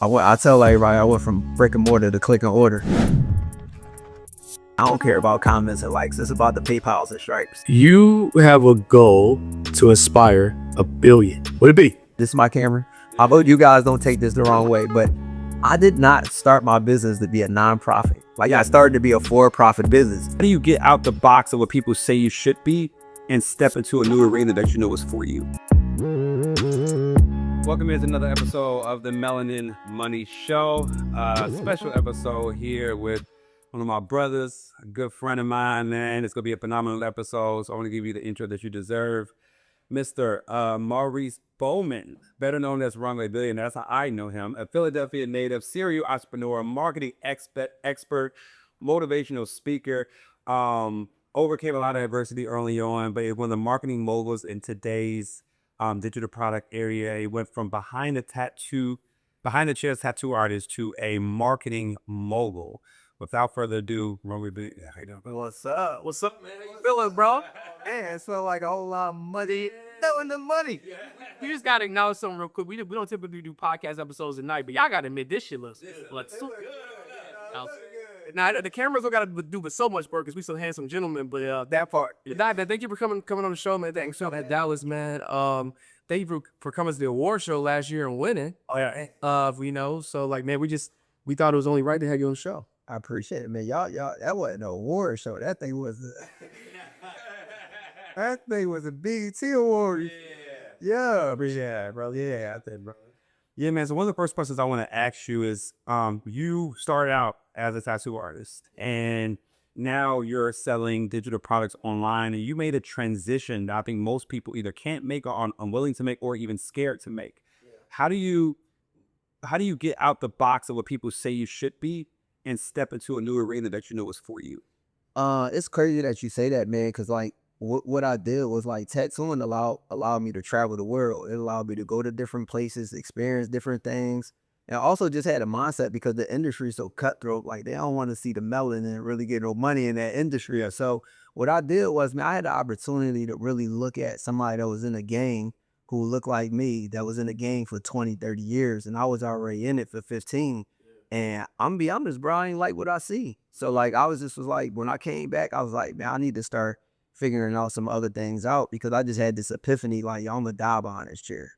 I tell everybody I went from brick and mortar to click and order. I don't care about comments and likes. It's about the PayPals and stripes. You have a goal to inspire 1 billion. What would it be? This is my camera. I hope you guys don't take this the wrong way, but I did not start my business to be a nonprofit. Like, I started to be a for-profit business. How do you get out the box of what people say you should be and step into a new arena that you know is for you? Welcome to another episode of the Melanin Money Show. Special episode here with one of my brothers, a good friend of mine, man. It's going to be a phenomenal episode, so I want to give you the intro that you deserve. Mr. Maurice Bowman, better known as Runway Billionaire. That's how I know him. A Philadelphia native, serial entrepreneur, marketing expert, motivational speaker. Overcame a lot of adversity early on, but he's one of the marketing moguls in today's digital product area. He went from behind the chairs tattoo artist to a marketing mogul. Without further ado, Runway Billionaire. How you doing? What's up? What's up, man? How you feeling, bro? Man, it felt like a whole lot of money. Knowing the money. You just gotta acknowledge something real quick. We don't typically do podcast episodes at night, but y'all gotta admit this shit looks so good. Now the cameras don't gotta do but so much work because we so handsome gentlemen. But That part. man, thank you for coming on the show, man. Thanks for at Dallas, man. Thank you for coming to the award show last year and winning. Oh, yeah. So like, man, we thought it was only right to have you on the show. I appreciate it, man. Y'all, that wasn't an award show. That thing was a BET award. Yeah, bro. Yeah, I think, bro. Yeah, man. So one of the first questions I want to ask you is, you started out as a tattoo artist, and now you're selling digital products online, and you made a transition that I think most people either can't make or are unwilling to make or even scared to make. Yeah. How do you get out the box of what people say you should be and step into a new arena that you know is for you? It's crazy that you say that, man, because like what I did was like tattooing allowed me to travel the world. It allowed me to go to different places, experience different things. And I also just had a mindset because the industry is so cutthroat. Like, they don't want to see the melanin and really get no money in that industry. So what I did was, man, I had the opportunity to really look at somebody that was in a game who looked like me, that was in the game for 20, 30 years. And I was already in it for 15. And I'm gonna be honest, bro, I ain't like what I see. So like, was like, when I came back, I was like, man, I need to start figuring out some other things out, because I just had this epiphany, like, yo, I'm gonna die behind this chair.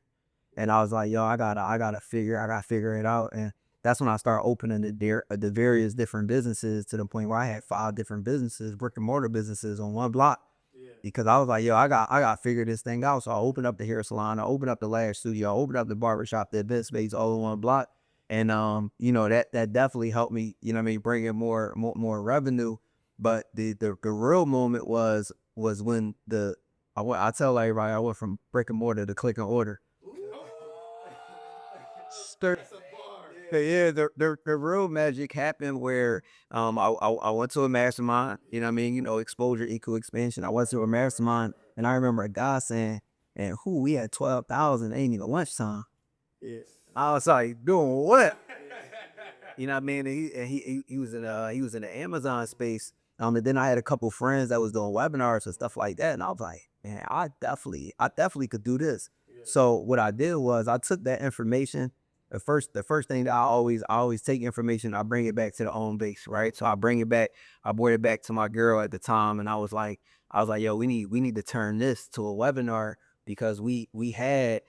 And I was like, yo, I gotta figure it out. And that's when I started opening the various different businesses, to the point where I had 5 different businesses, brick and mortar businesses on one block. Because I was like, yo, I got to figure this thing out. So I opened up the hair salon, I opened up the lash studio, I opened up the barbershop, the event space, all in one block. And that definitely helped me, bring in more revenue. But the real moment was when I tell everybody I went from brick and mortar to click and order. Yeah, the real magic happened where I went to a mastermind, exposure equal expansion. I went to a mastermind, and I remember a guy saying, and we had 12,000, ain't even lunchtime. Yeah. I was like, doing what? You know what I mean? And he was in the Amazon space. And then I had a couple friends that was doing webinars and stuff like that. And I was like, man, I definitely could do this. Yeah. So what I did was I took that information. The first thing that I always take information, I bring it back to the own base, right? So I brought it back to my girl at the time, and I was like, yo, we need to turn this to a webinar, because we had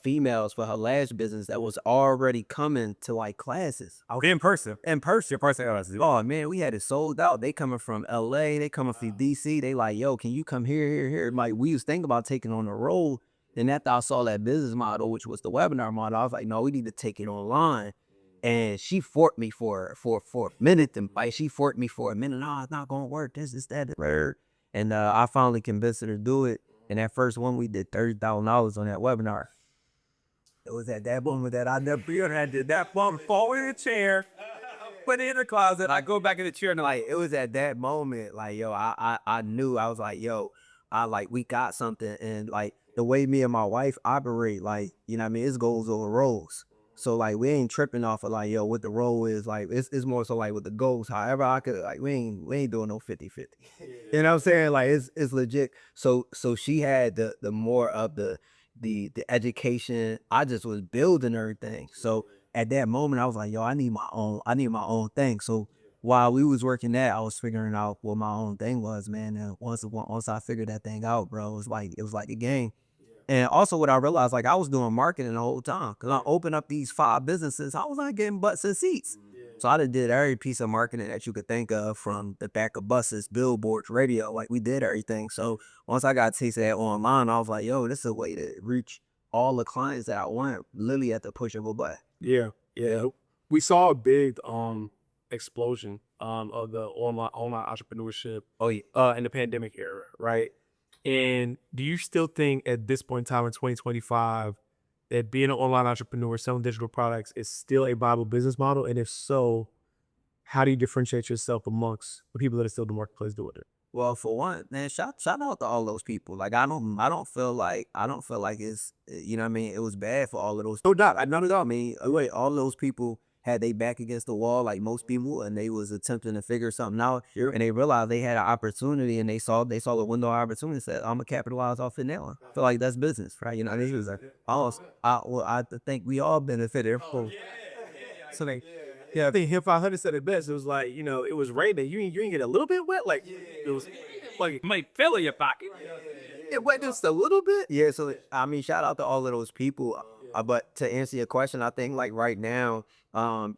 females for her lash business that was already coming to like classes. In person. Oh man, we had it sold out. They coming from LA, they coming from DC. They like, yo, can you come here? Like, we was thinking about taking on the road. Then after I saw that business model, which was the webinar model, I was like, no, we need to take it online. And she forked me for a minute. No, it's not gonna work. This is that. And I finally convinced her to do it. And that first one, we did $30,000 on that webinar. It was at that moment that I never had did that bump, fall in a chair, put it in the closet. I go back in the chair, and like, it was at that moment, like, yo, I knew. I was like, yo, we got something. And like, the way me and my wife operate, like, it's goals over roles. So like, we ain't tripping off of like, yo, what the role is. Like, it's more so like with the goals. However I could, like, we ain't doing no 50-50. You know what I'm saying? Like, it's legit. So she had the more of the education. I just was building everything. So at that moment, I was like, yo, I need my own thing. So while we was working that, I was figuring out what my own thing was, man. And once I figured that thing out, bro, it was like a game. And also what I realized, like I was doing marketing the whole time. Cause I opened up these 5 businesses, I was not getting butts and seats. So I did every piece of marketing that you could think of, from the back of buses, billboards, radio, like we did everything. So once I got a taste of that online, I was like, yo, this is a way to reach all the clients that I want, literally at the push of a button. Yeah, yeah. We saw a big explosion of the online entrepreneurship Oh yeah. in the pandemic era, right? And do you still think at this point in time in 2025 that being an online entrepreneur selling digital products is still a viable business model? And if so, how do you differentiate yourself amongst the people that are still in the marketplace doing it? Well, for one, man, shout out to all those people. Like I don't feel like it's, you know what I mean, it was bad for all of those. No doubt, none at all. I mean, wait, all those people had they back against the wall like most people, and they was attempting to figure something out. Sure. And they realized they had an opportunity, and they saw the window of opportunity and said, I'm gonna capitalize off it now. I feel like that's business, right? You know what I mean? It was like, I think we all benefited from. So they, yeah, I think Hip 500 said it best. It was like, you know, it was raining. You ain't get a little bit wet. Like, it was like, Might fill in your pocket. It went just a little bit. Yeah, so I mean, shout out to all of those people. But to answer your question, I think like right now,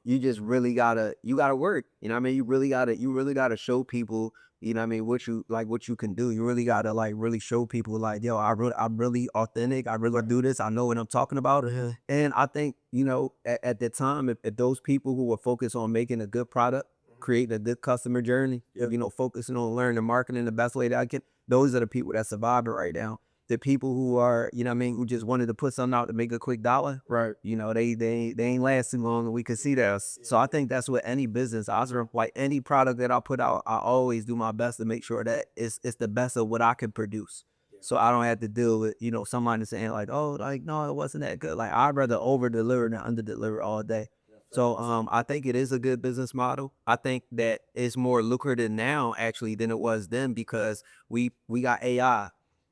you just really gotta work. You know what I mean? You really gotta show people, you know what I mean, what you can do. You really gotta like really show people like, yo, I'm really authentic. I really do this. I know what I'm talking about. And I think, you know, at the time, if those people who were focused on making a good product, creating a good customer journey, you know, focusing on learning the marketing the best way that I can, those are the people that surviving right now. The people who are, you know what I mean, who just wanted to put something out to make a quick dollar, right? You know, they ain't last too long, and we could see that. So I think that's what any business, like any product that I put out, I always do my best to make sure that it's the best of what I can produce. So I don't have to deal with, you know, somebody saying like, oh, like, no, it wasn't that good. Like, I'd rather over deliver than under deliver all day. So I think it is a good business model. I think that it's more lucrative now actually than it was then, because we got AI.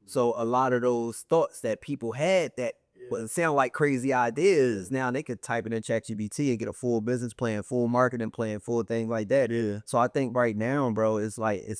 So a lot of those thoughts that people had that would sound like crazy ideas, now they could type it in ChatGPT and get a full business plan, full marketing plan, full thing like that. Yeah. So I think right now, bro, it's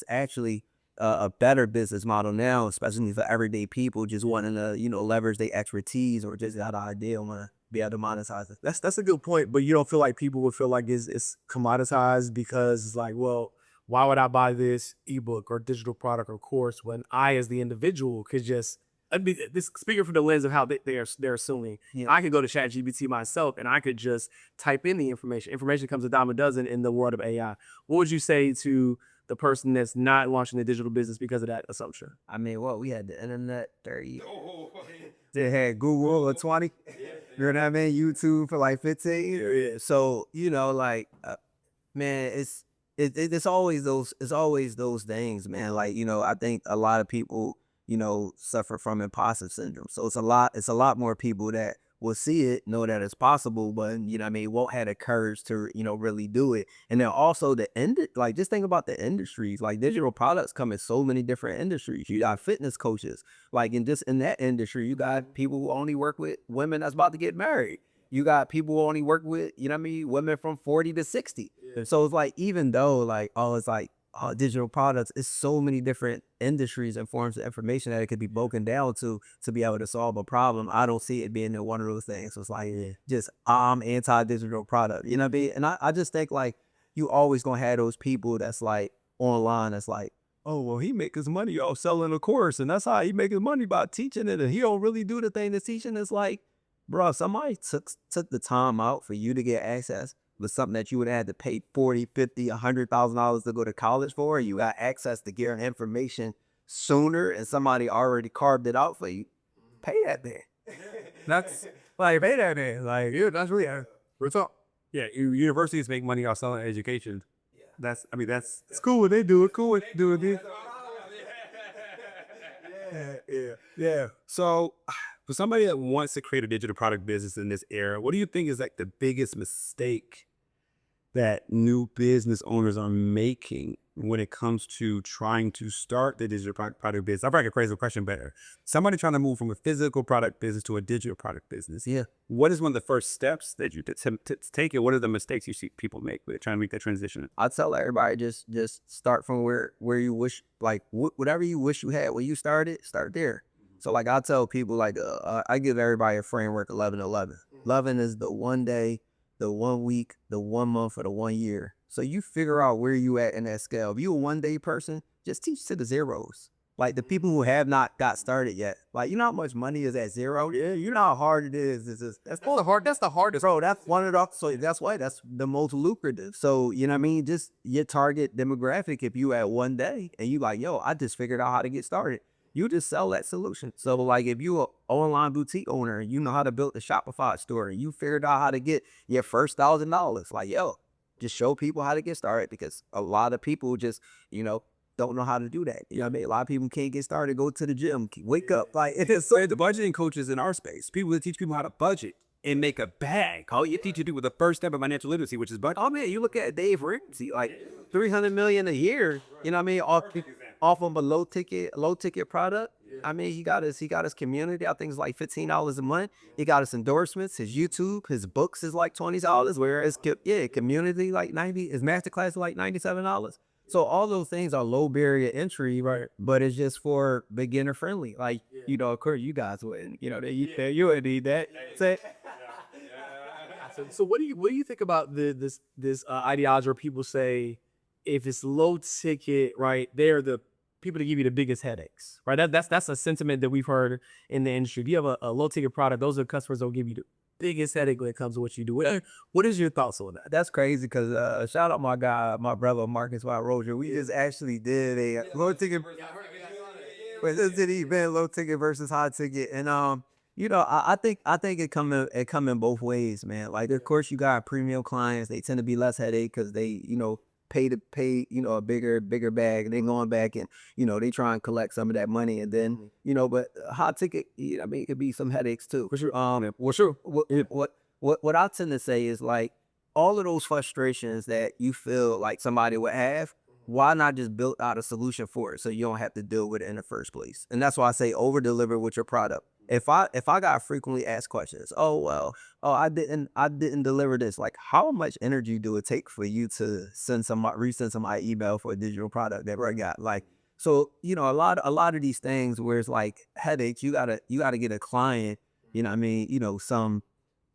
actually a better business model now, especially for everyday people just wanting to, you know, leverage their expertise or just got an idea and want to be able to monetize it. that's a good point. But you don't feel like people would feel like it's commoditized, because it's like, well, why would I buy this ebook or digital product or course when I, as the individual, could just, I mean, this speaking from the lens of how they're assuming, Yeah. I could go to ChatGPT myself and I could just type in the information. Information comes a dime a dozen in the world of AI. What would you say to the person that's not launching a digital business because of that assumption? I mean, what, we had the internet 30 years. They had Google at 20. You know what I mean? YouTube for like 15. Yeah. So, you know, like, man, it's always those things, man. Like, you know, I think a lot of people, you know, suffer from imposter syndrome. So it's a lot more people that will see it, know that it's possible, but, you know what I mean, won't have the courage to, you know, really do it. And then also like, just think about the industries. Like, digital products come in so many different industries. You got fitness coaches, like in that industry, you got people who only work with women that's about to get married. You got people who only work with, you know what I mean, women from 40 to 60. Yeah. So it's like, even though like, it's like, digital products, it's so many different industries and forms of information that it could be broken down to be able to solve a problem. I don't see it being one of those things. So it's like, just, I'm anti-digital product, you know what I mean? And I just think like, you always gonna have those people that's like online, that's like, oh, well, he make his money off selling a course, and that's how he make his money, by teaching it, and he don't really do the thing that's teaching. It's like, bro, somebody took the time out for you to get access with something that you would have to pay $40, $50, $100,000 to go to college for. You got access to get information sooner, and somebody already carved it out for you. Pay that man. That's like, pay that man. Like, yeah, that's really what's up. Yeah, universities make money off selling education. That's it's cool when they do it. Cool when they do it. Yeah. So, for somebody that wants to create a digital product business in this era, what do you think is like the biggest mistake that new business owners are making when it comes to trying to start the digital product business? I'll probably phrase the question better. Somebody trying to move from a physical product business to a digital product business. Yeah. What is one of the first steps that you take it? What are the mistakes you see people make with trying to make that transition? I tell everybody just start from where you wish, like whatever you wish you had when you started, start there. So like I tell people, like I give everybody a framework 11-11. 11 is the 1 day, the 1 week, the 1 month, or the 1 year. So you figure out where you at in that scale. If you a 1 day person, just teach to the zeros. Like the people who have not got started yet. Like, you know how much money is at zero? Yeah, you know how hard it is. That's the hardest, bro. That's one of the, so that's why that's the most lucrative. So, you know what I mean? Just your target demographic, if you at 1 day and you like, yo, I just figured out how to get started, you just sell that solution. So like if you an online boutique owner and you know how to build a Shopify store and you figured out how to get your first $1,000, like, yo, just show people how to get started, because a lot of people just, don't know how to do that. You know what I mean? A lot of people can't get started, go to the gym, wake up. Like, it's So the budgeting coaches in our space, people that teach people how to budget and make a bag. All you teach you to do with the first step of financial literacy, which is budget. oh man, you look at Dave Ramsey, like 300 million a year, you know what I mean? Off of a low ticket product. I mean, he got his community. I think it's like $15 a month. He got his endorsements, his YouTube, his books is like $20. Whereas community like 90, his masterclass is like $97. So all those things are low barrier entry, right? But it's just for beginner friendly. Like, of course you guys wouldn't, you would need that. Say, So what do you think about this ideology where people say if it's low ticket, right, they're the people that give you the biggest headaches, right? That's a sentiment that we've heard in the industry. If you have a low ticket product, those are the customers that will give you the biggest headache when it comes to what you do. What is your thoughts on that? that's crazy, because shout out my brother Marcus Wild Roger. We just actually did a low ticket. This did event, low ticket versus high ticket, and I think it come in both ways, man. Like, of course, you got premium clients. They tend to be less headache because they pay a bigger bag, and they going back and they try and collect some of that money, and then but high ticket, I mean, it could be some headaches too. For sure. What I tend to say is, like, all of those frustrations that you feel like somebody would have, why not just build out a solution for it so you don't have to deal with it in the first place? And that's why I say over deliver with your product. If I got frequently asked questions, I didn't deliver this. Like, how much energy do it take for you to resend somebody email for a digital product that I got? Like, so a lot of these things where it's like headaches, you gotta get a client, I mean,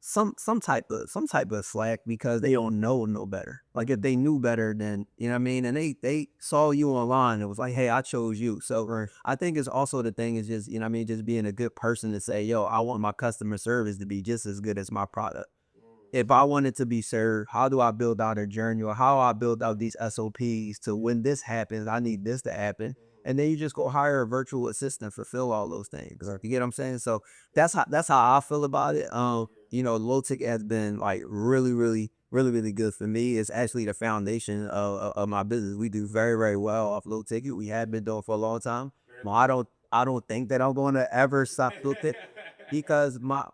some type of slack, because they don't know no better. Like, if they knew better, then what I mean, and they saw you online, it was like, hey, I chose you. So I think it's also the thing is just just being a good person to say, yo, I want my customer service to be just as good as my product. If I want it to be served, how do I build out a journey, or how I build out these SOPs to when this happens, I need this to happen. And then you just go hire a virtual assistant, fulfill all those things. You get what I'm saying? So that's how I feel about it. Low ticket has been like really, really, really, really good for me. It's actually the foundation of my business. We do very, very well off low ticket. We have been doing for a long time. I don't think that I'm going to ever stop with it, because my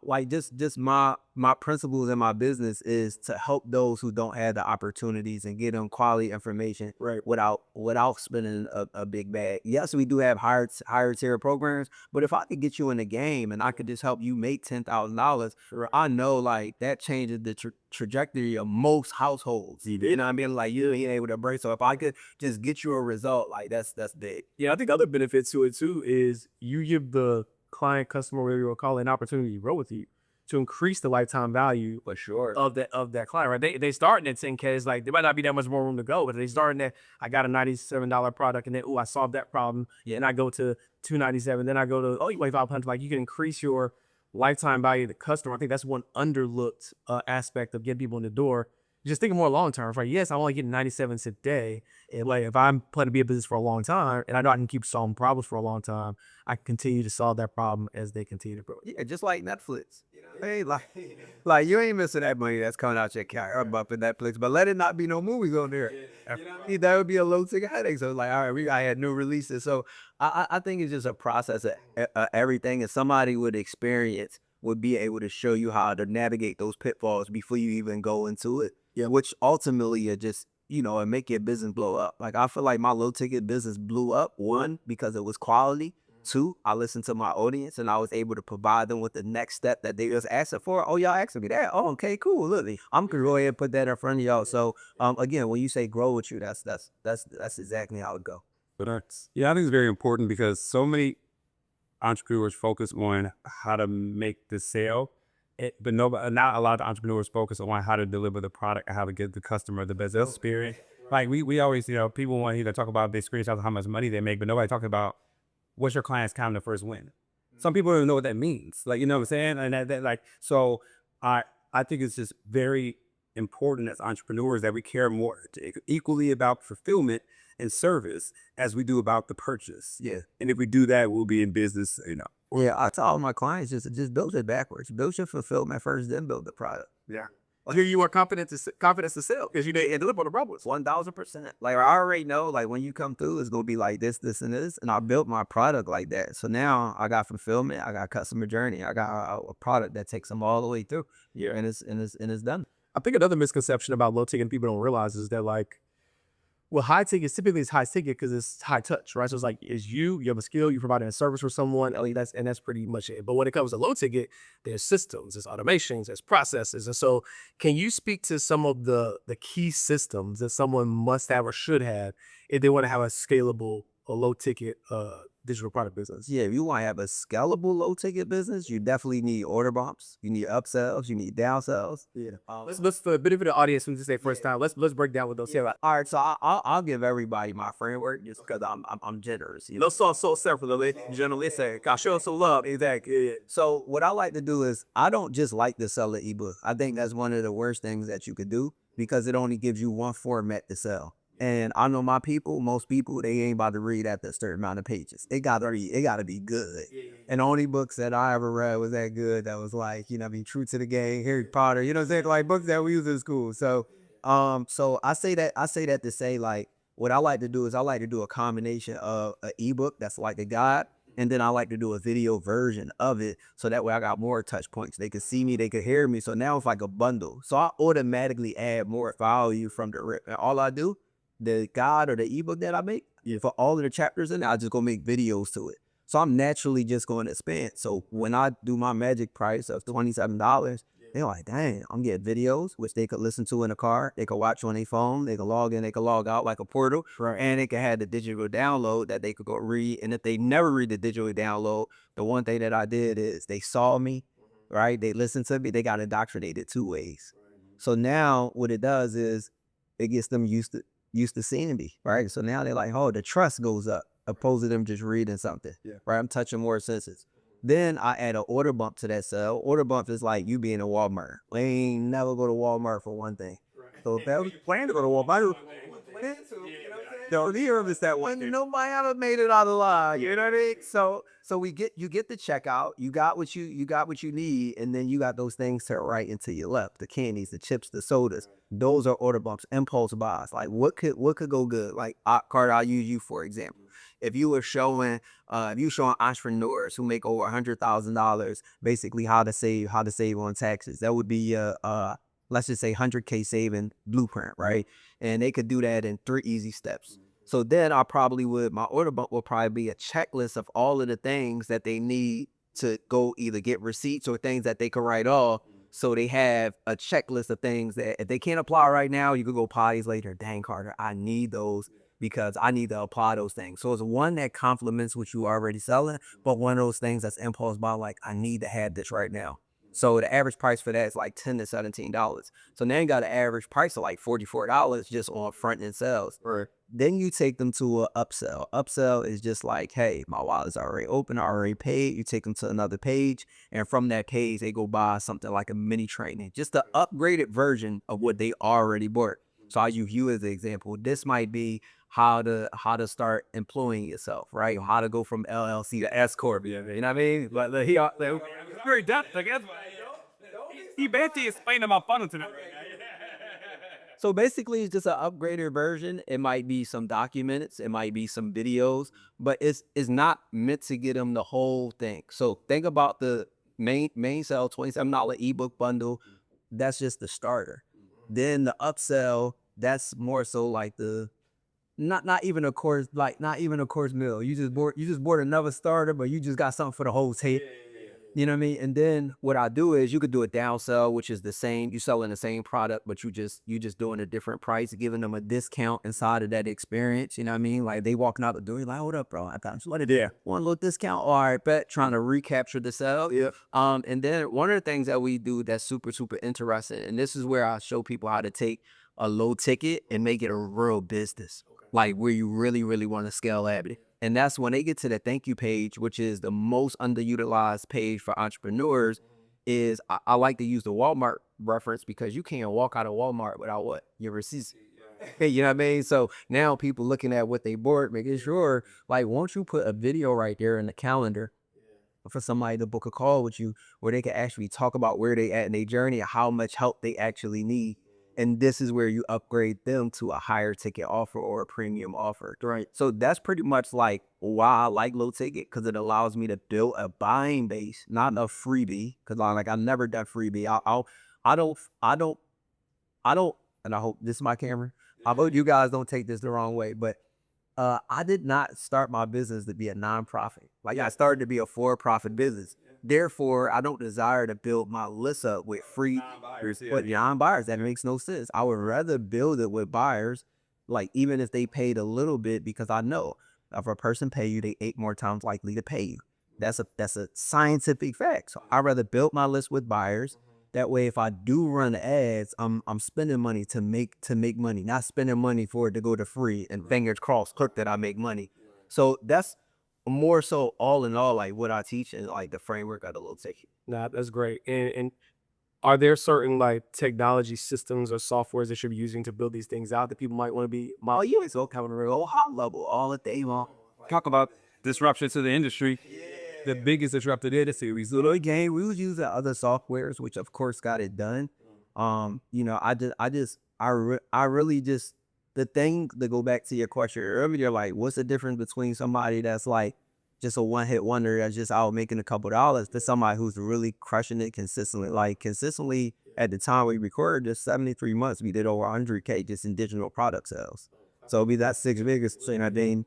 principles in my business is to help those who don't have the opportunities and get them quality information without spending a big bag. Yes, we do have higher tier programs, but if I could get you in the game and I could just help you make $10,000, I know, like, that changes the trajectory of most households. You know what I mean? Like, you ain't able to break. So if I could just get you a result, like, that's big. Yeah, I think the other benefits to it too is you give the client, customer, whatever you want to call it, an opportunity to grow with you, to increase the lifetime value For sure. of that client, right? They starting at 10K. It's like there might not be that much more room to go, but they starting at, I got a $97 product, and then I solved that problem. Yeah. And I go to $297, then I go to you weigh 500. Like, you can increase your lifetime value of the customer. I think that's one underlooked aspect of getting people in the door. Just thinking more long term, right? Yes, I'm only getting 97 today. And like, if I'm planning to be a business for a long time, and I know I can keep solving problems for a long time, I can continue to solve that problem as they continue to grow. Yeah, just like Netflix. Hey, like you ain't missing that money that's coming out your account up in Netflix, but let it not be no movies on there. That would be a low ticket headache. So it's like, all right, I had new releases. So I think it's just a process of everything, and somebody with experience would be able to show you how to navigate those pitfalls before you even go into it. Yeah, which ultimately it just, it make your business blow up. Like I feel like my low ticket business blew up, one, because it was quality. Two, I listened to my audience and I was able to provide them with the next step that they was asking for. Oh, y'all asking me that? Oh, okay, cool. Look, I'm gonna go ahead and put that in front of y'all. So again, when you say grow with you, that's exactly how it go. Yeah, I think it's very important because so many entrepreneurs focus on how to make the sale, but not a lot of entrepreneurs focus on how to deliver the product and how to get the customer the best experience. Like we always, people want to either talk about the screenshots of how much money they make, but nobody talks about what's your client's time to first win. Some people don't even know what that means. Like, you know what I'm saying? And that like, so I think it's just very important as entrepreneurs that we care more equally about fulfillment and service as we do about the purchase. Yeah. And if we do that, we'll be in business, Yeah, I tell all my clients just build it backwards. Build your fulfillment first, then build the product. Yeah. Here you are confidence to sell because you didn't deliver on the problems. 1000%. Like I already know, like when you come through, it's gonna be like this, this, and this, and I built my product like that. So now I got fulfillment, I got customer journey, I got a product that takes them all the way through. Yeah, and it's done. I think another misconception about low ticket people don't realize is that like, well, high ticket typically is high ticket because it's high touch, right? So it's like, you have a skill, you're providing a service for someone, that's pretty much it. But when it comes to low ticket, there's systems, there's automations, there's processes. And so can you speak to some of the key systems that someone must have or should have if they want to have a scalable or low ticket digital product business? Yeah, if you want to have a scalable low ticket business, you definitely need order bumps, you need upsells, you need downsells. Yeah. Let's for the benefit of the audience who's just their first time. Let's break down what those. Yeah. All right. So I'll give everybody my framework just because I'm generous. Let's start so separately, generally say, "God, show us some love." Exactly. So what I like to do is I don't just like to sell an ebook. I think that's one of the worst things that you could do because it only gives you one format to sell. And I know most people, they ain't about to read after a certain amount of pages. It gotta be good. And the only books that I ever read was that good. That was like, true to the game, Harry Potter, you know what I'm saying? Like books that we use in school. So, so I say that to say like, what I like to do is I like to do a combination of an ebook that's like a guide. And then I like to do a video version of it. So that way I got more touch points. They could see me, they could hear me. So now it's like a bundle. So I automatically add more value from the rip. And all I do, the guide or the ebook that I make, for all of the chapters in it, I just go make videos to it. So I'm naturally just going to expand. So when I do my magic price of $27, they're like, dang, I'm getting videos, which they could listen to in a car. They could watch on their phone. They could log in. They could log out like a portal. Right. And they could have the digital download that they could go read. And if they never read the digital download, the one thing that I did is they saw me, right? They listened to me. They got indoctrinated 2 ways. So now what it does is it gets them used to seeing me, right? So now they're like, oh, the trust goes up opposed to them just reading something, right? I'm touching more senses. Then I add an order bump to that sale. Order bump is like you being in Walmart. We ain't never go to Walmart for one thing. Right. So if that was plan to go to Walmart, that one. Nobody ever made it out alive. You know what I mean? So you get the checkout. You got what you need, and then you got those things to right into your left. The candies, the chips, the sodas. Those are order bumps, impulse buys. Like what could go good? Like Carter, I'll use you for example. If you were showing entrepreneurs who make over $100,000 basically how to save on taxes, that would be let's just say 100K saving blueprint, right? And they could do that in 3 easy steps. So then my order bump will probably be a checklist of all of the things that they need to go either get receipts or things that they could write off. So they have a checklist of things that if they can't apply right now, you could go parties later. Dang, Carter, I need those because I need to apply those things. So it's one that complements what you already selling, but one of those things that's impulse buy, like I need to have this right now. So the average price for that is like $10 to $17. So now you got an average price of like $44 just on front end sales. Right. Then you take them to an upsell. Upsell is just like, hey, my wallet's already open, I already paid. You take them to another page, and from that page, they go buy something like a mini training, just the upgraded version of what they already bought. So I use you as an example. This might be how to start employing yourself, right? How to go from LLC to S corp. You know what I mean? But Very depth, I guess. He basically explained my funnel to them. So basically, it's just an upgraded version. It might be some documents, it might be some videos, but it's not meant to get them the whole thing. So think about the main sale $27 ebook bundle. That's just the starter. Then the upsell, that's more so like the not even a course, like not even a course meal. You just bought another starter, but you just got something for the whole table. You know what I mean? And then what I do is you could do a downsell, which is the same. You selling the same product, but you just doing a different price, giving them a discount inside of that experience. You know what I mean? Like they walking out the door, you're like, hold up, bro. I got you. Yeah. One little discount. All right, bet. Trying to recapture the sale. Yeah. And then one of the things that we do that's super, super interesting, and this is where I show people how to take a low ticket and make it a real business. Like where you really, really want to scale at it. And that's when they get to the thank you page, which is the most underutilized page for entrepreneurs. Is I like to use the Walmart reference because you can't walk out of Walmart without what? Your receipts. You know what I mean? So now people looking at what they bought, making sure, like, won't you put a video right there in the calendar for somebody to book a call with you where they can actually talk about where they at in their journey and how much help they actually need. And this is where you upgrade them to a higher ticket offer or a premium offer. Right. So that's pretty much like why I like low ticket, because it allows me to build a buying base, not a freebie. Because I've never done freebie. I don't, and I hope this is my camera. I hope you guys don't take this the wrong way, but I did not start my business to be a nonprofit. Like I started to be a for-profit business. Therefore, I don't desire to build my list up with free Non-buyers, yeah. but non-buyers. That makes no sense. I would rather build it with buyers, like even if they paid a little bit, because I know if a person pay you, they 8 more times likely to pay you. That's a scientific fact. So I'd rather build my list with buyers. That way, if I do run ads, I'm spending money to make money, not spending money for it to go to free and fingers crossed, click that I make money. So that's more so all in all, like what I teach and like the framework of the low ticket. Nah, that's great. And are there certain like technology systems or softwares that you're using to build these things out that people might want to be? Oh, you ain't so coming real high level all the day long. Talk about disruption to the industry. The biggest disruptor there, the series. So again, we was using other softwares, which of course got it done. I really just, the thing to go back to your question earlier, like what's the difference between somebody that's like just a one-hit wonder that's just out making a couple dollars to somebody who's really crushing it consistently. Like consistently at the time we recorded this 73 months, we did over 100K just in digital product sales. So we that 6 figures, and I mean,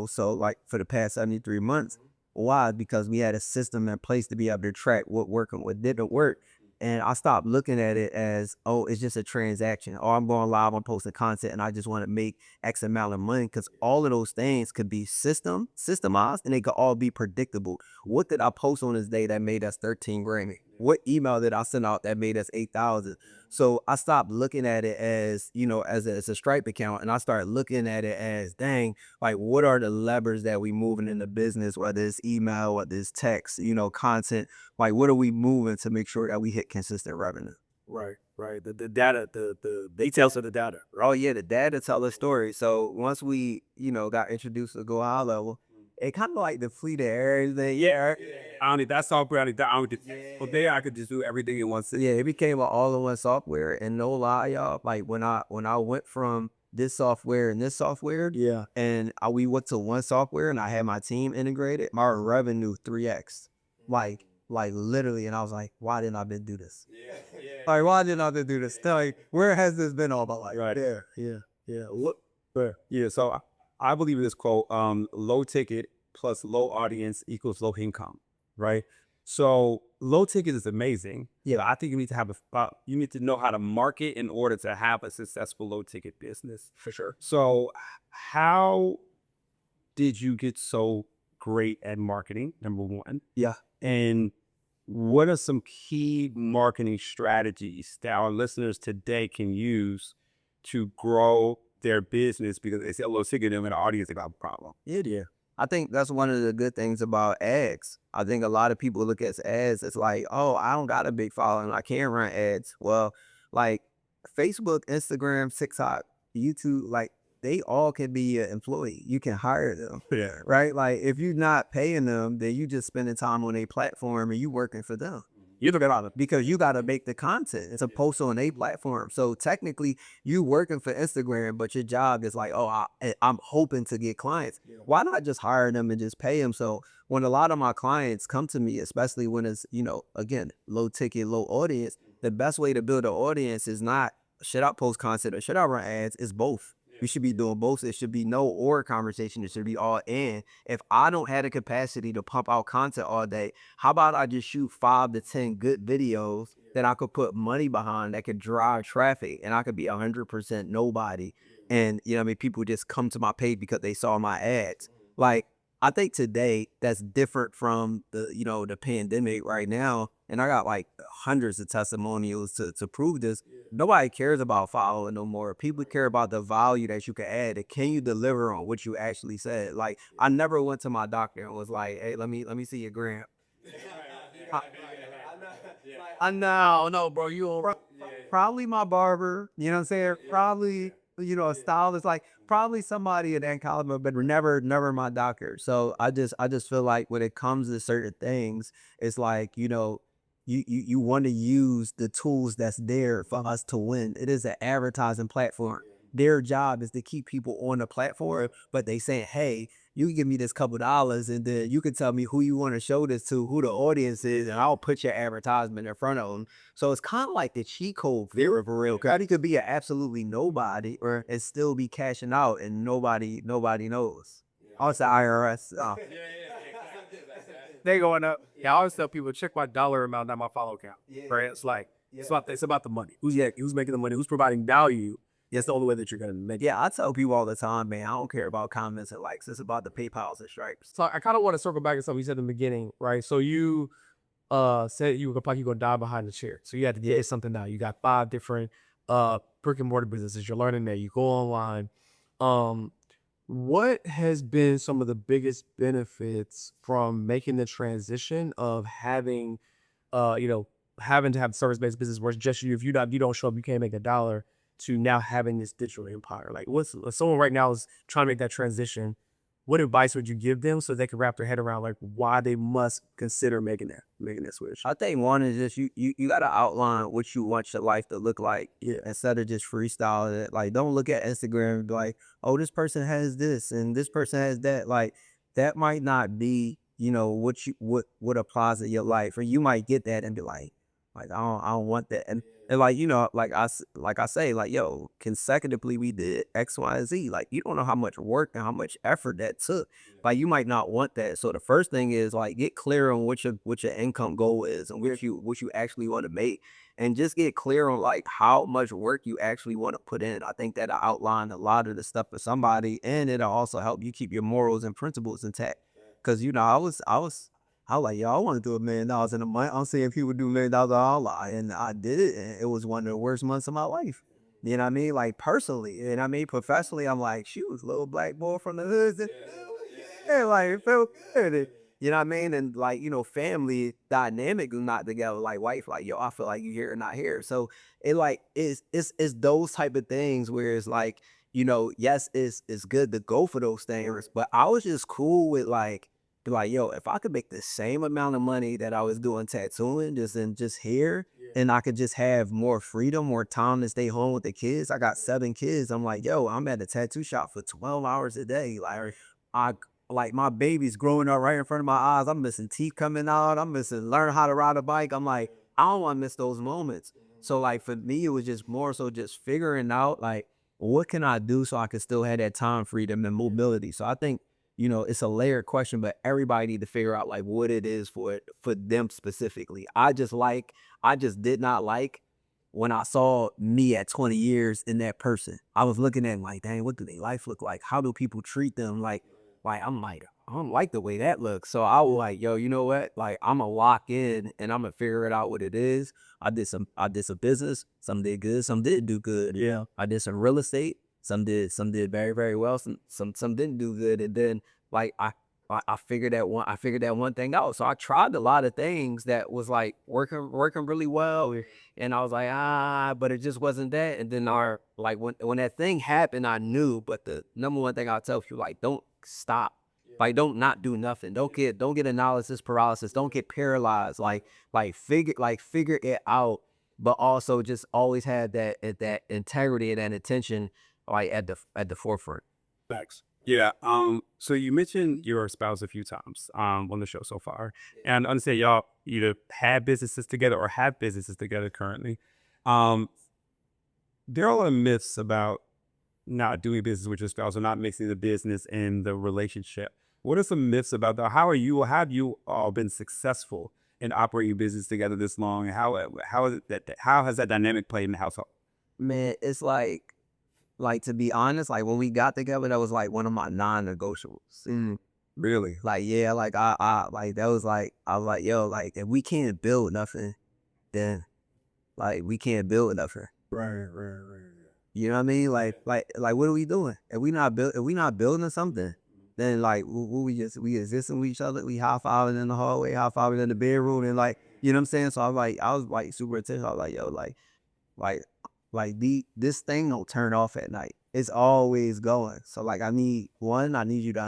so like for the past 73 months. Why? Because we had a system in place to be able to track what worked and what didn't work. And I stopped looking at it as, oh, it's just a transaction. Or I'm going live, I'm posting content, and I just want to make X amount of money. Because all of those things could be systemized, and they could all be predictable. What did I post on this day that made us 13 grand? What email did I send out that made us 8,000? So I stopped looking at it as, as a Stripe account, and I started looking at it as, dang, like what are the levers that we moving in the business, whether it's email, whether it's text, content, like what are we moving to make sure that we hit consistent revenue? Right. The data, the details of the data. Oh yeah, the data tell a story. So once we, got introduced to go high level, it kind of like depleted everything. Yeah. I don't need that software. I need that. I don't need Well, there I could just do everything in one system. Yeah, it became an all-in-one software, and no lie, y'all. Like when I went from this software and this software, Yeah. and we went to one software, and I had my team integrated, my revenue 3x, like literally. And I was like, why didn't I been do this? Like why didn't I been do this? Like where has this been all my life? Right. There. Yeah. Look. Yeah. So I believe in this quote: low ticket plus low audience equals low income. Right. So low ticket is amazing. Yeah, I think you need to have you need to know how to market in order to have a successful low ticket business. For sure. So how did you get so great at marketing? Number one. Yeah. And what are some key marketing strategies that our listeners today can use to grow their business? Because they say low ticket and the audience, they got a problem. Yeah. I think that's one of the good things about ads. I think a lot of people look at ads, it's like, oh, I don't got a big following, I can't run ads. Well, like Facebook, Instagram, TikTok, YouTube, like they all can be an employee. You can hire them. Yeah. Right? Like if you're not paying them, then you just spending time on a platform and you working for them. You look at it. Because you got to make the content. It's a post on a platform. So technically you working for Instagram, but your job is like, oh, I'm hoping to get clients. Why not just hire them and just pay them? So when a lot of my clients come to me, especially when it's, again, low ticket, low audience, the best way to build an audience is not should I post content or should I run ads? It's both. We should be doing both. It should be no or conversation. It should be all in. If I don't have the capacity to pump out content all day, how about I just shoot 5 to 10 good videos that I could put money behind that could drive traffic, and I could be 100% nobody. And you know what I mean, people just come to my page because they saw my ads. Like, I think today that's different from the pandemic right now. And I got like hundreds of testimonials to prove this. Nobody cares about following no more. People care about the value that you can add. And can you deliver on what you actually said? Like, I never went to my doctor and was like, hey, let me see your gram. I know, no, bro. Probably my barber, you know what I'm saying? Probably, a stylist, like probably somebody in that caliber, but never my doctor. So I just feel like when it comes to certain things, it's like, you want to use the tools that's there for us to win. It is an advertising platform. Their job is to keep people on the platform, but they saying, hey, you can give me this couple dollars and then you can tell me who you want to show this to, who the audience is, and I'll put your advertisement in front of them. So it's kind of like the cheat code there for real. Cause you could be an absolutely nobody or and still be cashing out and nobody knows. Also IRS. They going up. Yeah, I always tell people, check my dollar amount, not my follow count. Right? It's like it's about the money. Who's making the money? Who's providing value? That's the only way that you're gonna make it. Yeah, I tell people all the time, man, I don't care about comments and likes. It's about the PayPals and Stripes. So I kind of want to circle back to something you said in the beginning, right? So you said you were gonna die behind the chair. So you had to get something now. You got 5 different brick and mortar businesses. You're learning there. You go online. What has been some of the biggest benefits from making the transition of having having to have service-based business where it's just you, if you don't show up, you can't make a dollar, to now having this digital empire? Like, what's someone right now is trying to make that transition, what advice would you give them so they can wrap their head around like why they must consider making that switch? I think one is just you gotta outline what you want your life to look like. Yeah. Instead of just freestyling it. Like, don't look at Instagram and be like, oh, this person has this and this person has that. Like, that might not be, what applies to your life. Or you might get that and be like I don't want that. And like, like I say, like, yo, consecutively we did X, Y, and Z. Like, you don't know how much work and how much effort that took. Like, you might not want that. So the first thing is like get clear on what your income goal is and what you actually want to make. And just get clear on like how much work you actually want to put in. I think that'll outline a lot of the stuff for somebody, and it'll also help you keep your morals and principles intact. Cause I was like, yo, I want to do $1 million in a month. I'm seeing people do $1 million all out, and I did it, and it was one of the worst months of my life. You know what I mean? Like, personally, and I mean professionally, I'm like, shoot, little black boy from the hood. Yeah, like, it felt good. You know what I mean? And like, family dynamic is not together. Like, wife, like, yo, I feel like you here or not here. So it like it's those type of things where it's like, yes, it's good to go for those things, but I was just cool with like, yo, if I could make the same amount of money that I was doing tattooing just here, and I could just have more freedom, more time to stay home with the kids. I got 7 kids. I'm like, yo, I'm at the tattoo shop for 12 hours a day. Like my baby's growing up right in front of my eyes. I'm missing teeth coming out. I'm missing learn how to ride a bike. I'm like, I don't want to miss those moments. So like for me, it was just more so just figuring out like, what can I do so I can still have that time freedom and mobility. So I think, it's a layered question, but everybody need to figure out like what it is for them specifically. I just did not like when I saw me at 20 years in that person. I was looking at them like, dang, what do their life look like? How do people treat them? Like I'm like, I don't like the way that looks. So I was like, yo, you know what? Like, I'm gonna lock in and I'm gonna figure it out what it is. I did some business. Some did good. Some didn't do good. Yeah. I did some real estate. Some did very, very well. Some didn't do good. And then like I figured that one thing out. So I tried a lot of things that was like working really well. And I was like, but it just wasn't that. And then when that thing happened, I knew. But the number one thing I'll tell you, like, don't stop. Like, don't not do nothing. Don't get analysis paralysis. Don't get paralyzed. Like figure it out. But also just always have that integrity and that intention like at the forefront. Facts. Yeah. So you mentioned your spouse a few times on the show so far, and I understand y'all either had businesses together or have businesses together currently. there are a lot of myths about not doing business with your spouse or not mixing the business and the relationship. What are some myths about that? How have you all been successful in operating business together this long? And how has that dynamic played in the household? Man, it's like to be honest, like when we got together, that was like one of my non-negotiables. Really? Like, yeah, like I like that was like I was like, yo, like if we can't build nothing, then like we can't build nothing. Right. You know what I mean? Like what are we doing? If we not building something, then like we existing with each other, we high fiving in the hallway, high fiving in the bedroom, and like you know what I'm saying? So I was like super intentional. I was like, yo, like this thing don't turn off at night. It's always going. So like I need you to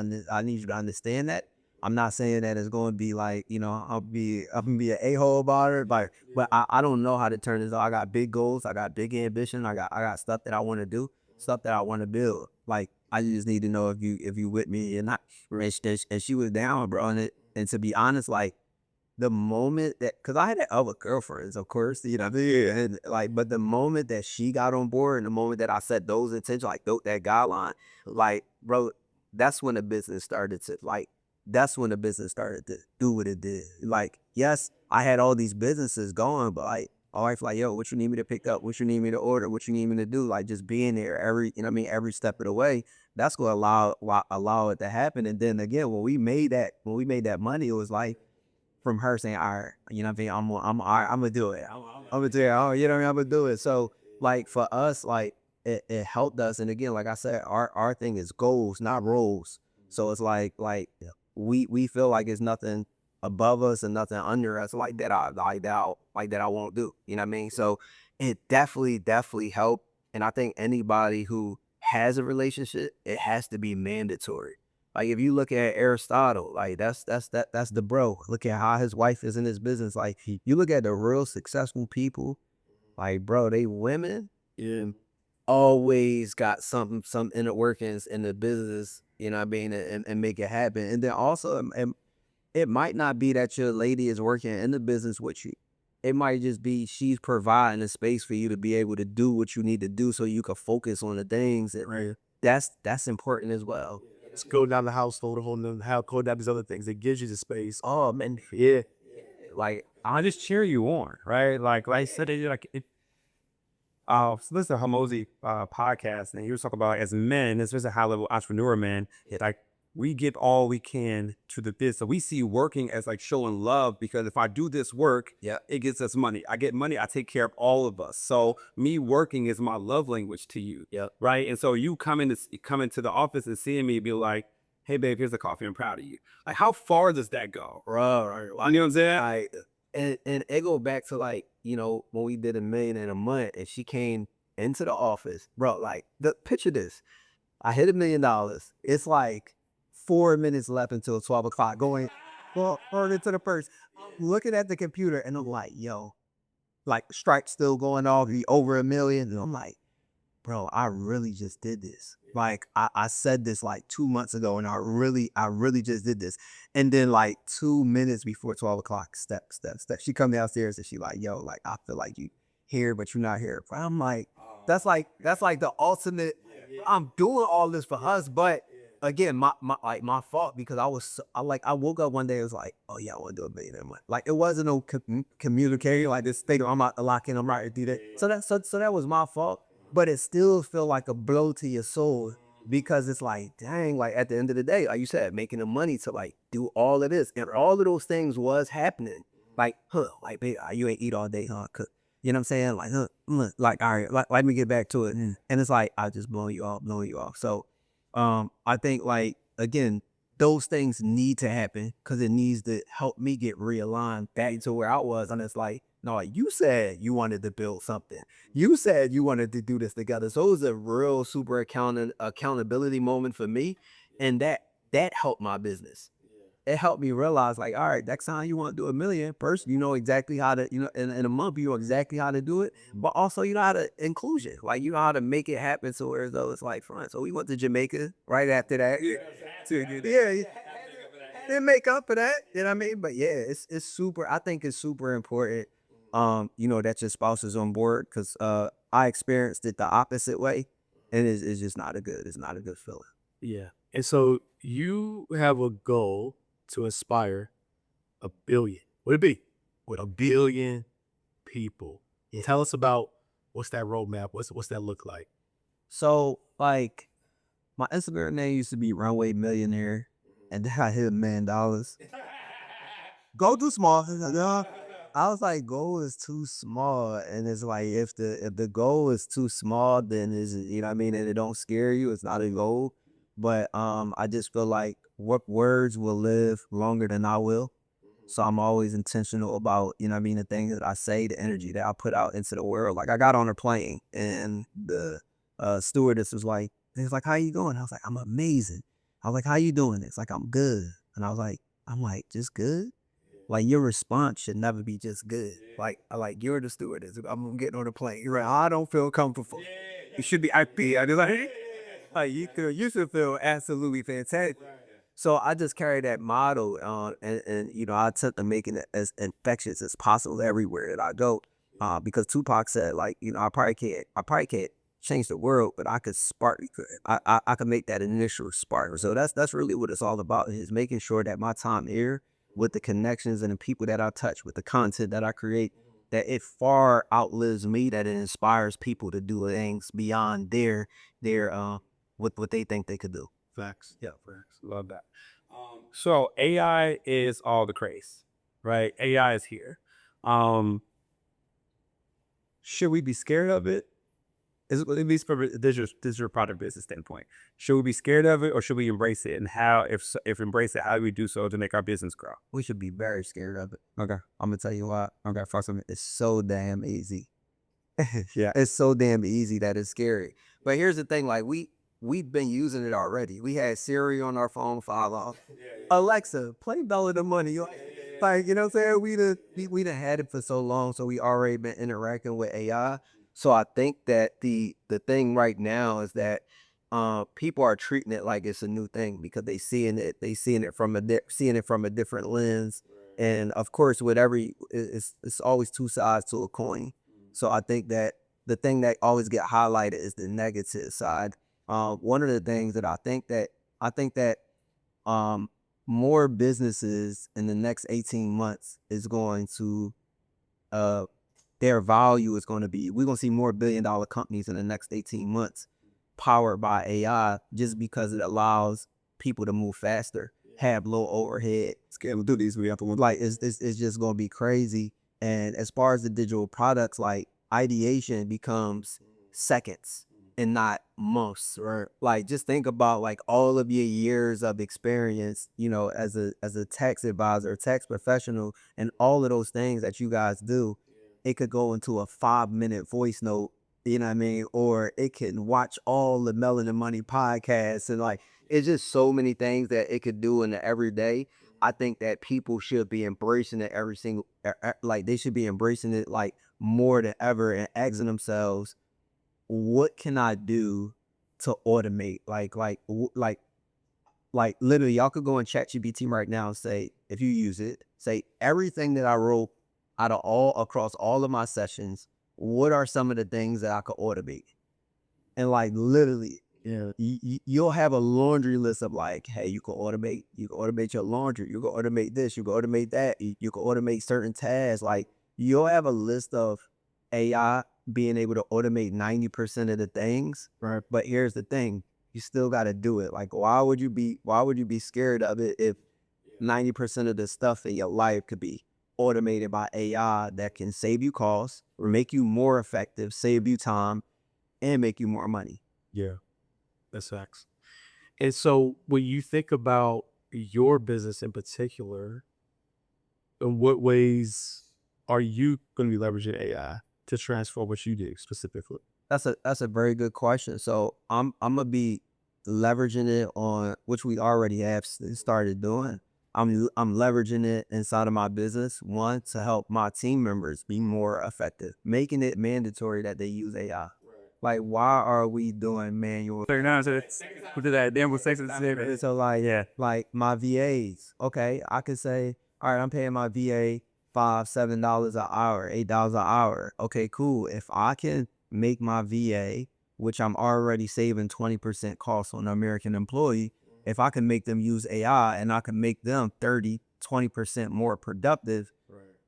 understand that. I'm not saying that it's going to be like, you know, I'm gonna be an a-hole about it, but I don't know how to turn this off. I got big goals, I got big ambition, I got stuff that I want to do, stuff that I want to build. Like I just need to know if you with me or not. And she was down, bro. And to be honest, like the moment that, because I had other girlfriends, of course, you know what I mean? And like, but the moment that she got on board and the moment that I set those intentions, like that guideline, like, bro, that's when the business started to, like, that's when the business started to do what it did. Like, yes, I had all these businesses going, but like, my wife, like, yo, what you need me to pick up? What you need me to order? What you need me to do? Like, just being there you know what I mean? Every step of the way, that's going to allow it to happen. And then again, when we made that money, it was like, from her saying, all right, you know what I mean? I'm all right, I'm gonna do it. I'm gonna do it. Oh, you know what I mean? I'm gonna do it. So like for us, like it helped us. And again, like I said, our thing is goals, not roles. So it's like we feel like it's nothing above us and nothing under us that I won't do. You know what I mean? So it definitely helped. And I think anybody who has a relationship, it has to be mandatory. Like if you look at Aristotle, like that's the bro. Look at how his wife is in his business. Like you look at the real successful people, like bro, they women always got some inner workings in the business, you know what I mean, and make it happen. And then also it might not be that your lady is working in the business with you. It might just be she's providing a space for you to be able to do what you need to do so you can focus on the things that Right. that's important as well. Let's go down the household, a whole nother how go down these other things. It gives you the space. Oh man, Yeah. Like I just cheer you on, right? Like I said, so listen to Hamosi podcast, and he was talking about as men, especially high level entrepreneur men, like we give all we can to the business. So we see working as like showing love because if I do this work, yeah, it gets us money. I get money, I take care of all of us. So me working is my love language to you. yeah. Right. And so you come into the office and seeing me be like, hey babe, here's the coffee. I'm proud of you. Like how far does that go? Right. You know what I'm saying? And it go back to like, you know, when we did $1 million in a month and she came into the office, bro, like picture this. I hit $1 million. It's like 4 minutes left until 12 o'clock going into the first. I'm looking at the computer and I'm like, yo, like stripes still going off, be over $1 million. And I'm like, bro, I really just did this. Like I said this like 2 months ago and I really just did this. And then like 2 minutes before 12 o'clock, step. She come downstairs and she like, yo, like I feel like you here, but you're not here. But I'm like, that's like the ultimate. I'm doing all this for us, but again, my fault because I woke up one day, it was like, oh yeah, I want to do $1 million in a month. Like it wasn't no communicating like this thing. I'm out to lock in. I'm right to do that. So that was my fault. But it still feel like a blow to your soul because it's like, dang, like at the end of the day, like you said, making the money to like do all of this. And all of those things was happening. Like, like, babe, you ain't eat all day, huh? Cook. You know what I'm saying? Like, look, like, all right, let me get back to it. And it's like, I just blowing you off. So I think like, again, those things need to happen because it needs to help me get realigned back to where I was. And it's like, no, you said you wanted to build something. You said you wanted to do this together. So it was a real super accountability moment for me. And that helped my business. It helped me realize like, all right, next time you want to do $1 million, first, you know exactly how to, you know, in a month, you know exactly how to do it. But also, you know how to inclusion. Like, you know how to make it happen so where though it's like fun. So we went to Jamaica right after that. Yeah. Didn't make up for that. You know what I mean? But yeah, it's super, I think it's super important that your spouse is on board. Because I experienced it the opposite way, and it's just not a good. It's not a good feeling. Yeah. And so you have a goal to inspire 1 billion. Would it be with 1 billion people? Yeah. Tell us about what's that roadmap? What's that look like? So like, my Instagram name used to be Runway Millionaire, and then I hit $1 million. Go too small. I was like, goal is too small, and it's like if the goal is too small, then is you know what I mean, and it don't scare you, it's not a goal. But I just feel like what words will live longer than I will. So I'm always intentional about, you know what I mean, the things that I say, the energy that I put out into the world. Like I got on a plane and the stewardess was like, how you doing? I was like, I'm amazing. I was like, how you doing? It's like, I'm good. And I was like, just good? Like your response should never be just good. Like you're the stewardess. I'm getting on the plane. You're right. I don't feel comfortable. You should be happy. I just like you should feel absolutely fantastic. So I just carry that motto on, and I attempt to make it as infectious as possible everywhere that I go. Because Tupac said, like, I probably can't change the world, but I could spark. I could make that initial spark. So that's really what it's all about, is making sure that my time here, with the connections and the people that I touch, with the content that I create, that it far outlives me, that it inspires people to do things beyond their what they think they could do. Facts. Yeah, facts. Love that. So AI is all the craze, right? AI is here. Should we be scared of it? At least from a digital product business standpoint, should we be scared of it or should we embrace it? And how, if embrace it, how do we do so to make our business grow? We should be very scared of it. Okay. I'm gonna tell you why. Okay. Fuck something. It's so damn easy. Yeah. It's so damn easy that it's scary. But here's the thing, like we've been using it already. We had Siri on our phone for how long? Alexa, play Dollar the Money. Like, you know what I'm saying? We done had it for so long, so we already been interacting with AI. So I think that the thing right now is that people are treating it like it's a new thing because seeing it from a different lens. And of course, with it's always two sides to a coin. So I think that the thing that always get highlighted is the negative side. One of the things that I think that more businesses in the next 18 months is going to their value is going to be, we're going to see more billion-dollar companies in the next 18 months powered by AI, just because it allows people to move faster, have low overhead. Scale do these. We have to Like it's just going to be crazy. And as far as the digital products, like ideation becomes seconds and not months, right? Like just think about like all of your years of experience, as a tax advisor, tax professional, and all of those things that you guys do. It could go into a 5-minute voice note, you know what I mean? Or it can watch all the Melanin Money podcasts, and like it's just so many things that it could do in the everyday. I think that people should be embracing it like they should be embracing it like more than ever, and asking themselves, what can I do to automate? Like literally, y'all could go in ChatGPT right now and say, if you use it, say everything that I wrote across all of my sessions, what are some of the things that I could automate? And like literally, you'll have a laundry list of like, hey, you can automate your laundry, you can automate this, you can automate that, you can automate certain tasks. Like you'll have a list of AI being able to automate 90% of the things, right? But here's the thing, you still got to do it. Like why would you be scared of it if 90% of the stuff in your life could be automated by AI that can save you costs, or make you more effective, save you time, and make you more money? Yeah, that's facts. And so when you think about your business in particular, in what ways are you going to be leveraging AI to transform what you do specifically? That's a very good question. So I'm gonna be leveraging it on, which we already have started doing. I'm leveraging it inside of my business, one, to help my team members be more effective, making it mandatory that they use AI. Like, why are we doing manual? So like, like my VAs, okay, I could say, all right, I'm paying my VA $5, $7 an hour, $8 an hour. Okay, cool. If I can make my VA, which I'm already saving 20% cost on an American employee, if I can make them use AI and I can make them 30-20% more productive,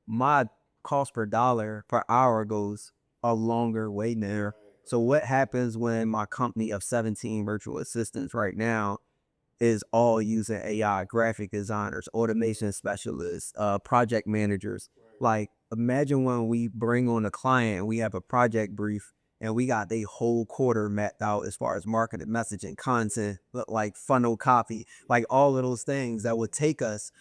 my cost per dollar per hour goes a longer way there. So what happens when my company of 17 virtual assistants right now is all using AI, graphic designers, automation specialists, project managers. Like, imagine when we bring on a client, we have a project brief, and we got the whole quarter mapped out as far as marketing, messaging, content, like funnel copy, like all of those things that would take us,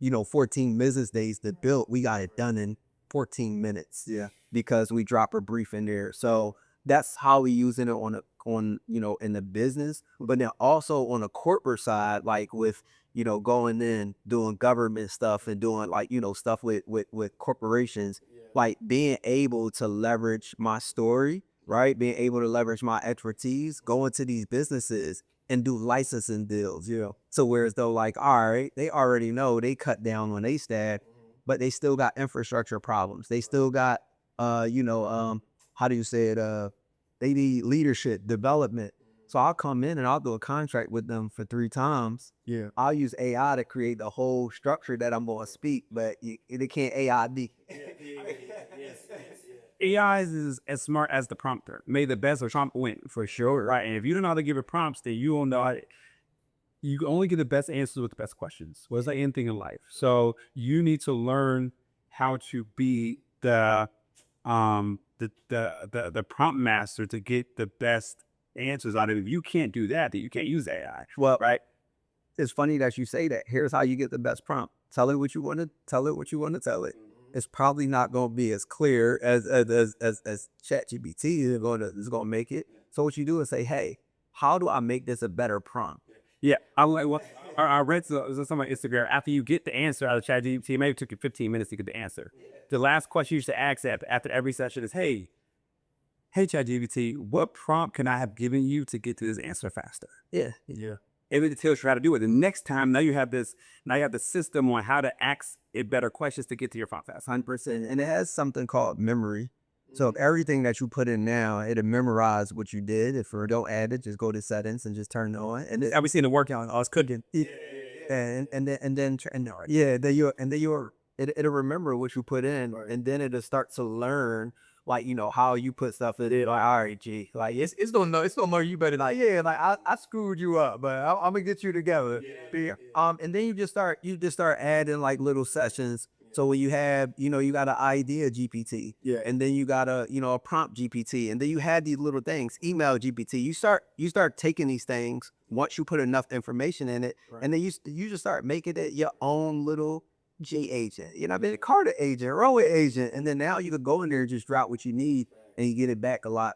14 business days to build. We got it done in 14 minutes. Yeah. Because we drop a brief in there. So that's how we using it in the business, but then also on the corporate side, like with, going in, doing government stuff and doing like, stuff with corporations, like being able to leverage my story, right? Being able to leverage my expertise, go into these businesses and do licensing deals. So whereas though, like, all right, they already know they cut down on they staff, but they still got infrastructure problems. They still got, how do you say it? They need leadership development. So I'll come in and I'll do a contract with them for 3 times. Yeah. I'll use AI to create the whole structure that I'm going to speak, but they can't AI me. AI is as smart as the prompter. May the best or prompt win. For sure. Right. And if you don't know how to give it prompts, then you don't know how to, you only get the best answers with the best questions. Well, it's like anything in life. So you need to learn how to be the prompt master to get the best answers out of it. If you can't do that, then you can't use AI. Well, right. It's funny that you say that. Here's how you get the best prompt. Tell it what you want to tell it, what you want to tell it. It's probably not going to be as clear as ChatGPT is going to make it. So what you do is say, hey, how do I make this a better prompt? Yeah, I'm like, well, I read something on Instagram. After you get the answer out of ChatGPT, maybe it took you 15 minutes to get the answer. The last question you should ask after every session is, hey ChatGPT, what prompt can I have given you to get to this answer faster? Yeah. It tells you how to do it. The next time, now you have the system on how to ask it better questions to get to your prompt faster. 100%. And it has something called memory. So if everything that you put in now, it'll memorize what you did. If you don't add it, just go to settings and just turn it on. And I be seeing the workout. I was cooking. It'll remember what you put in, and then it'll start to learn, like, how you put stuff in it. Like, all right, G, like it's gonna know. It's gonna know you better. Like, yeah, like I screwed you up, but I'm gonna get you together. And then you just start adding like little sessions. So when you have, you got an idea GPT, and then you got a prompt GPT, and then you had these little things, email GPT. You start taking these things once you put enough information in it, and then you just start making it your own little G agent, a Carter agent, Runway agent, and then now you could go in there and just drop what you need, and you get it back a lot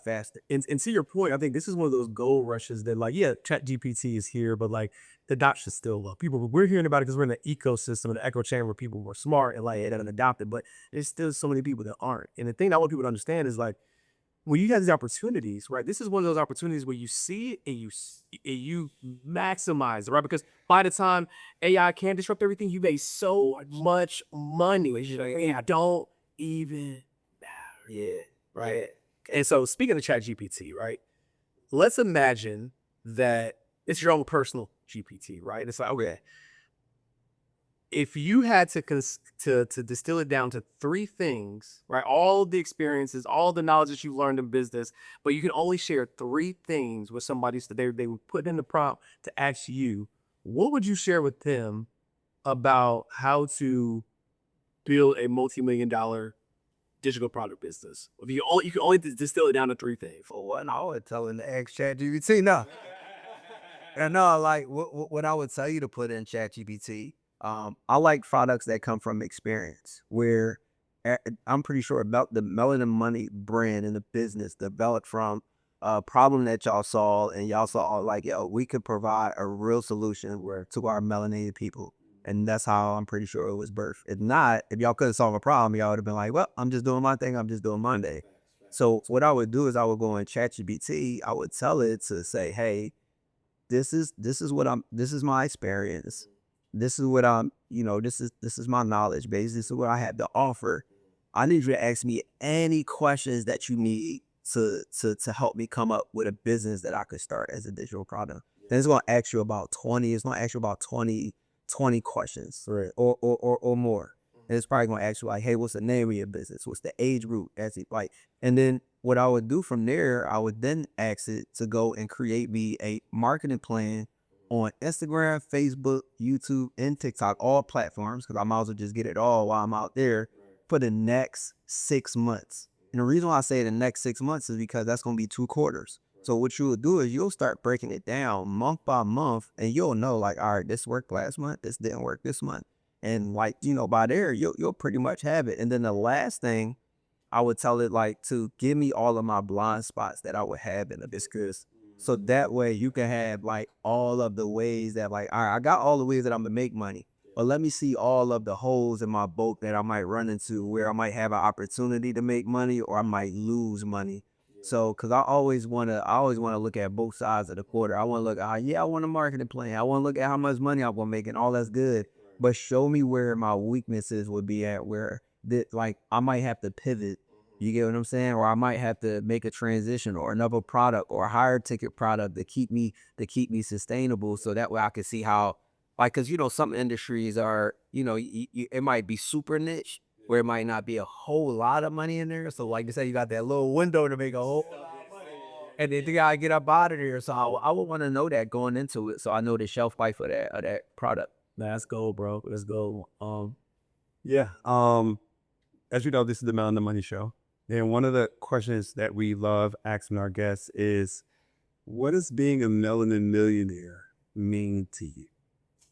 faster. And to your point, I think this is one of those gold rushes that, like, yeah, ChatGPT is here, but like the adoption is still low. We're hearing about it because we're in the ecosystem, an echo chamber where people were smart and like and adopted, but there's still so many people that aren't. And the thing I want people to understand is, like, when you have these opportunities, right? This is one of those opportunities where you see it and you maximize it, right? Because by the time AI can disrupt everything, you make so much money. It don't even matter. Yeah, right. And so, speaking of ChatGPT, right? Let's imagine that it's your own personal GPT, right? And it's like, okay, if you had to distill it down to 3 things, right? All the experiences, all the knowledge that you learned in business, but you can only share 3 things with somebody so they would put in the prompt to ask you, what would you share with them about how to build a multi-million-dollar digital product business? If you can only distill it down to 3 things. For one, I would tell him to ask ChatGPT now. And no, like what I would tell you to put in ChatGPT. I like products that come from experience, where I'm pretty sure about the Melanin Money brand and the business developed from a problem that y'all saw, and y'all saw like, yo, we could provide a real solution to our melanated people. And that's how I'm pretty sure it was birthed. If not, if y'all couldn't solve a problem, y'all would have been like, well, I'm just doing my thing. I'm just doing my day. So what I would do is I would go in ChatGPT. I would tell it to say, hey, this is my experience. this is what I'm, this is my knowledge base. This is what I have to offer. I need you to ask me any questions that you need to help me come up with a business that I could start as a digital product. Then it's gonna ask you about 20. It's gonna ask you about 20 questions, Right. or more. And it's probably gonna ask you like, hey, what's the name of your business? What's the age group? And then what I would do from there, I would then ask it to go and create me a marketing plan on Instagram, Facebook, YouTube, and TikTok, all platforms, because I might as well just get it all while I'm out there for the next 6 months. And the reason why I say the next 6 months is because that's going to be 2 quarters. So what you will do is you'll start breaking it down month by month, and you'll know like, all right, this worked last month, this didn't work this month. And like, by there, you'll pretty much have it. And then the last thing I would tell it like to give me all of my blind spots that I would have in the business. So that way you can have like all of the ways that like, all right, I got all the ways that I'm gonna make money, but let me see all of the holes in my boat that I might run into where I might have an opportunity to make money or I might lose money. So, cause I always wanna look at both sides of the quarter. I wanna look, yeah, I want a marketing plan. I wanna look at how much money I'm gonna make and all that's good. But show me where my weaknesses would be at, where that like I might have to pivot. You get what I'm saying? Or I might have to make a transition or another product or a higher ticket product to keep me sustainable. So that way I can see how, like, cause some industries are, it might be super niche where it might not be a whole lot of money in there. So like you say, you got that little window to make a whole lot of money. And then you gotta get up out of there. So I would want to know that going into it. So I know the shelf life of that product. Let's go, bro. Let's go. Yeah. As you know, this is the Melanin Money Show. And one of the questions that we love asking our guests is, what does being a melanin millionaire mean to you?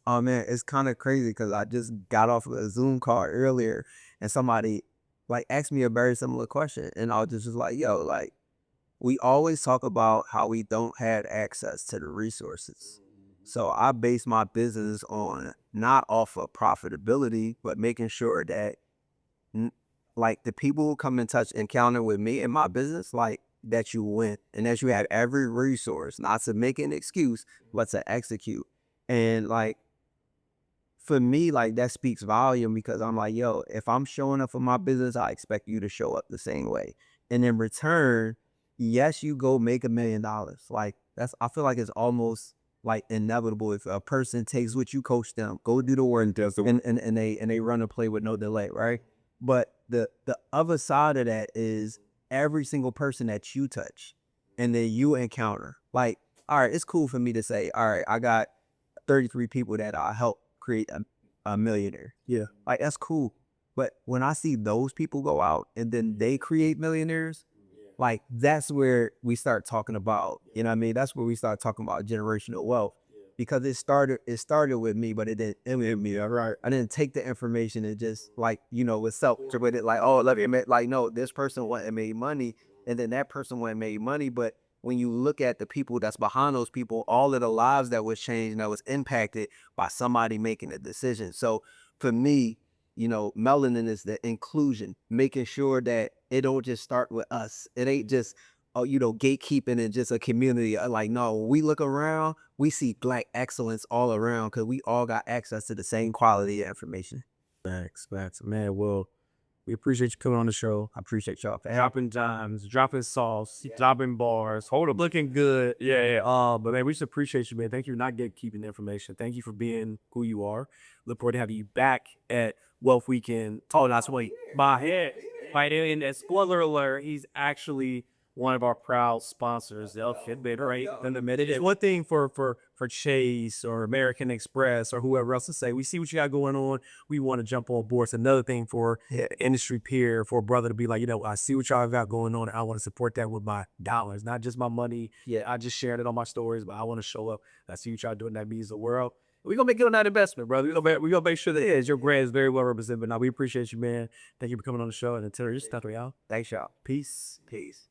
Oh man, it's kind of crazy because I just got off of a Zoom call earlier and somebody like asked me a very similar question. And I was just like, yo, like we always talk about how we don't have access to the resources. So I base my business on not off of profitability, but making sure that like the people who come in touch encounter with me in my business, like that you win and that you have every resource, not to make an excuse, but to execute. And like, for me, like that speaks volume because I'm like, yo, if I'm showing up for my business, I expect you to show up the same way. And in return, yes, you go make $1 million. Like I feel like it's almost like inevitable if a person takes what you coach them, go do the work, and they run a play with no delay, right? But the other side of that is every single person that you touch and then you encounter, like, all right, it's cool for me to say, all right, I got 33 people that I help create a millionaire. Yeah. Like, that's cool. But when I see those people go out and then they create millionaires, like, that's where we start talking about, what I mean? That's where we start talking about generational wealth. Because it started with me, but it didn't end with me. All right, I didn't take the information and just like with self with it like, oh, let me admit, like, no, this person went and made money, and then that person went and made money. But when you look at the people that's behind those people, all of the lives that was changed and that was impacted by somebody making a decision. So for me, melanin is the inclusion, making sure that it don't just start with us. It ain't just gatekeeping and just a community. Like, no, when we look around, we see Black excellence all around because we all got access to the same quality of information. Facts, man. Well, we appreciate you coming on the show. I appreciate y'all for Dropping dimes, dropping sauce, dropping bars, looking good. Yeah. But man, we just appreciate you, man. Thank you for not keeping the information. Thank you for being who you are. Look forward to having you back at Wealth Weekend. Oh, that's wait. My head. Right. And spoiler alert, he's actually one of our proud sponsors. They'll fit better, right? It's one thing for Chase or American Express or whoever else to say, we see what you got going on, we want to jump on board. It's another thing for industry peer, for a brother to be like, I see what y'all got going on. I want to support that with my dollars, not just my money. Yeah, I just shared it on my stories, but I want to show up. I see what y'all doing. That means the world. We're going to make it on that investment, brother. We're going to make sure that your brand is very well represented. But now we appreciate you, man. Thank you for coming on the show. And until this stuff, y'all. Thanks, y'all. Peace. Peace.